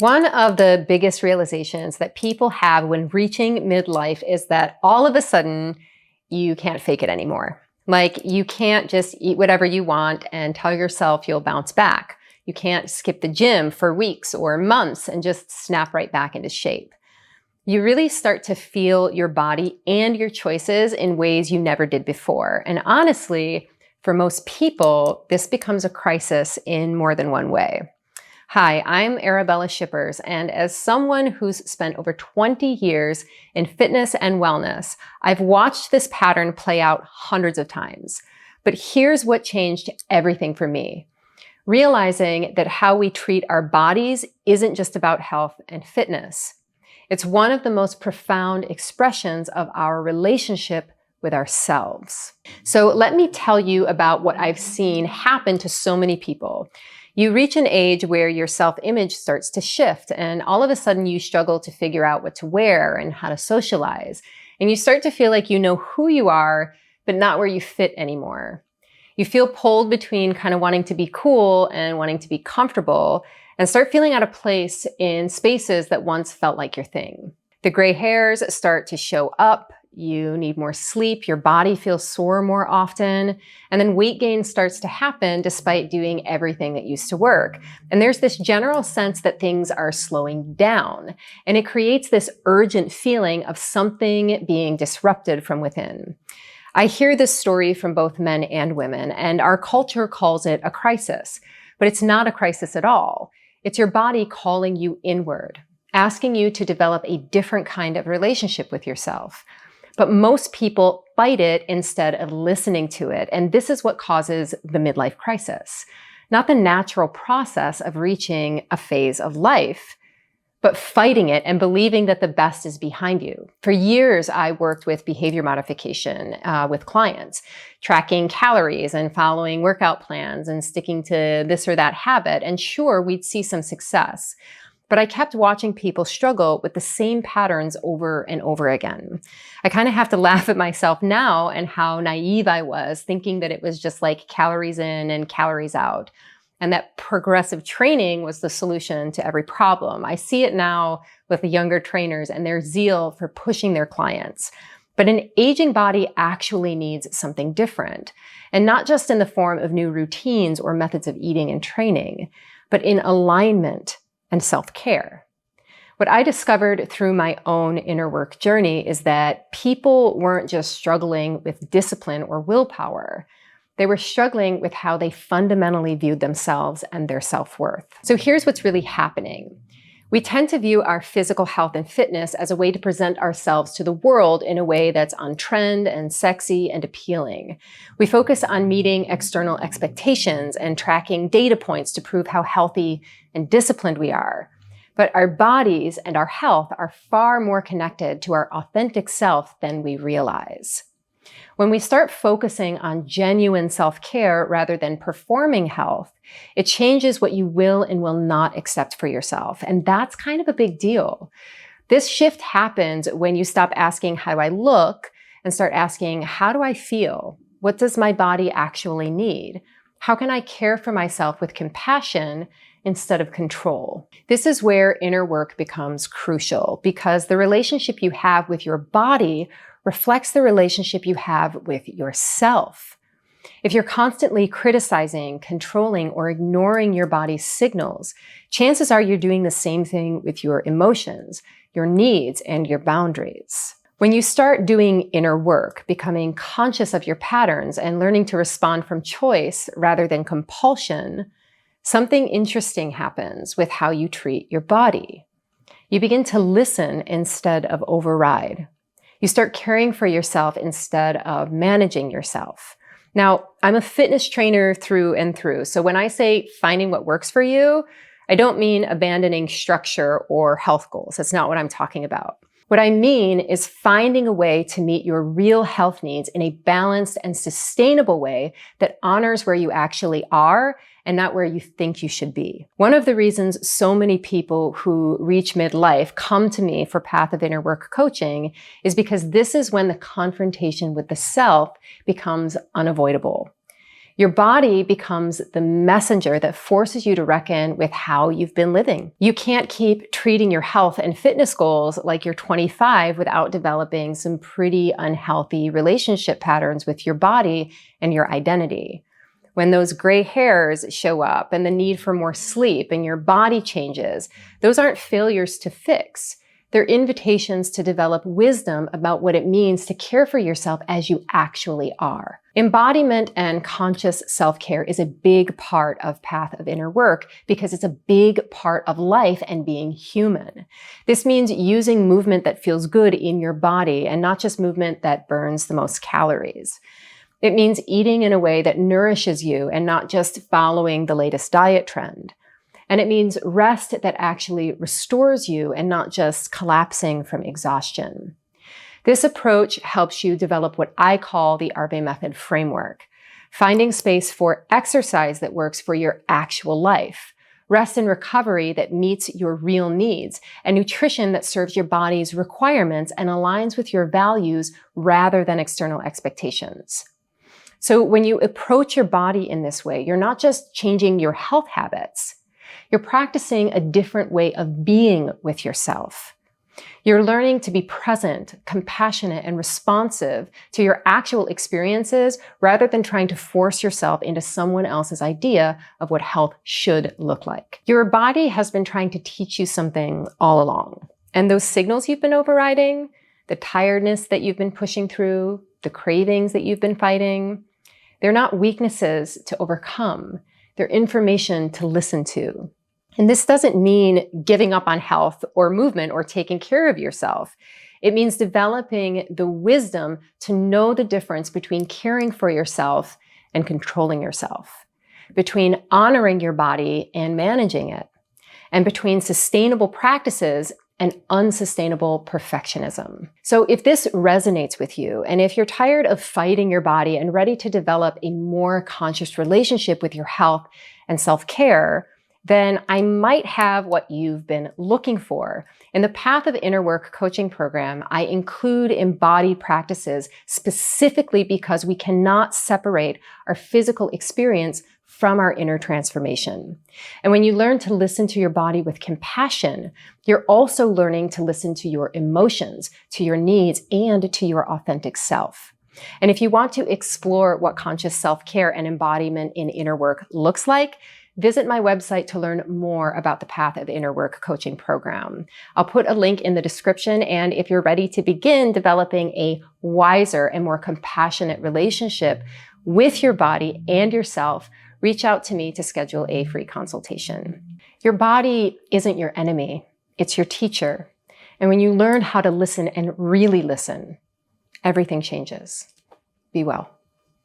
One of the biggest realizations that people have when reaching midlife is that all of a sudden you can't fake it anymore. Like you can't just eat whatever you want and tell yourself you'll bounce back. You can't skip the gym for weeks or months and just snap right back into shape. You really start to feel your body and your choices in ways you never did before. And honestly, for most people, this becomes a crisis in more than one way. Hi, I'm Arrabella Schippers, and as someone who's spent over 20 years in fitness and wellness, I've watched this pattern play out hundreds of times. But here's what changed everything for me. Realizing that how we treat our bodies isn't just about health and fitness. It's one of the most profound expressions of our relationship with ourselves. So let me tell you about what I've seen happen to so many people. You reach an age where your self-image starts to shift, and all of a sudden you struggle to figure out what to wear and how to socialize. And you start to feel like you know who you are, but not where you fit anymore. You feel pulled between kind of wanting to be cool and wanting to be comfortable, and start feeling out of place in spaces that once felt like your thing. The gray hairs start to show up. You need more sleep, your body feels sore more often, and then weight gain starts to happen despite doing everything that used to work. And there's this general sense that things are slowing down, and it creates this urgent feeling of something being disrupted from within. I hear this story from both men and women, and our culture calls it a crisis, but it's not a crisis at all. It's your body calling you inward, asking you to develop a different kind of relationship with yourself. But most people fight it instead of listening to it. And this is what causes the midlife crisis. Not the natural process of reaching a phase of life, but fighting it and believing that the best is behind you. For years, I worked with behavior modification with clients, tracking calories and following workout plans and sticking to this or that habit. And sure, we'd see some success. But I kept watching people struggle with the same patterns over and over again. I kind of have to laugh at myself now and how naive I was, thinking that it was just like calories in and calories out, and that progressive training was the solution to every problem. I see it now with the younger trainers and their zeal for pushing their clients. But an aging body actually needs something different, and not just in the form of new routines or methods of eating and training, but in alignment and self-care. What I discovered through my own inner work journey is that people weren't just struggling with discipline or willpower. They were struggling with how they fundamentally viewed themselves and their self-worth. So here's what's really happening. We tend to view our physical health and fitness as a way to present ourselves to the world in a way that's on trend and sexy and appealing. We focus on meeting external expectations and tracking data points to prove how healthy and disciplined we are. But our bodies and our health are far more connected to our authentic self than we realize. When we start focusing on genuine self-care rather than performing health, it changes what you will and will not accept for yourself. And that's kind of a big deal. This shift happens when you stop asking, how do I look? And start asking, how do I feel? What does my body actually need? How can I care for myself with compassion instead of control? This is where inner work becomes crucial, because the relationship you have with your body reflects the relationship you have with yourself. If you're constantly criticizing, controlling, or ignoring your body's signals, chances are you're doing the same thing with your emotions, your needs, and your boundaries. When you start doing inner work, becoming conscious of your patterns and learning to respond from choice rather than compulsion, something interesting happens with how you treat your body. You begin to listen instead of override. You start caring for yourself instead of managing yourself. Now, I'm a fitness trainer through and through. So when I say finding what works for you, I don't mean abandoning structure or health goals. That's not what I'm talking about. What I mean is finding a way to meet your real health needs in a balanced and sustainable way that honors where you actually are and not where you think you should be. One of the reasons so many people who reach midlife come to me for Path of Inner Work coaching is because this is when the confrontation with the self becomes unavoidable. Your body becomes the messenger that forces you to reckon with how you've been living. You can't keep treating your health and fitness goals like you're 25 without developing some pretty unhealthy relationship patterns with your body and your identity. When those gray hairs show up and the need for more sleep and your body changes, those aren't failures to fix. They're invitations to develop wisdom about what it means to care for yourself as you actually are. Embodiment and conscious self-care is a big part of Path of Inner Work because it's a big part of life and being human. This means using movement that feels good in your body and not just movement that burns the most calories. It means eating in a way that nourishes you and not just following the latest diet trend. And it means rest that actually restores you and not just collapsing from exhaustion. This approach helps you develop what I call the ARVAmethod framework, finding space for exercise that works for your actual life, rest and recovery that meets your real needs, and nutrition that serves your body's requirements and aligns with your values rather than external expectations. So when you approach your body in this way, you're not just changing your health habits. You're practicing a different way of being with yourself. You're learning to be present, compassionate, and responsive to your actual experiences rather than trying to force yourself into someone else's idea of what health should look like. Your body has been trying to teach you something all along. And those signals you've been overriding, the tiredness that you've been pushing through, the cravings that you've been fighting, they're not weaknesses to overcome. They're information to listen to. And this doesn't mean giving up on health or movement or taking care of yourself. It means developing the wisdom to know the difference between caring for yourself and controlling yourself, between honoring your body and managing it, and between sustainable practices and unsustainable perfectionism. So if this resonates with you, and if you're tired of fighting your body and ready to develop a more conscious relationship with your health and self-care, then I might have what you've been looking for. In the Path of Inner Work coaching program, I include embodied practices specifically because we cannot separate our physical experience from our inner transformation. And when you learn to listen to your body with compassion, you're also learning to listen to your emotions, to your needs, and to your authentic self. And if you want to explore what conscious self-care and embodiment in inner work looks like, visit my website to learn more about the Path of Inner Work coaching program. I'll put a link in the description, and if you're ready to begin developing a wiser and more compassionate relationship with your body and yourself, reach out to me to schedule a free consultation. Your body isn't your enemy, it's your teacher. And when you learn how to listen and really listen, everything changes. Be well.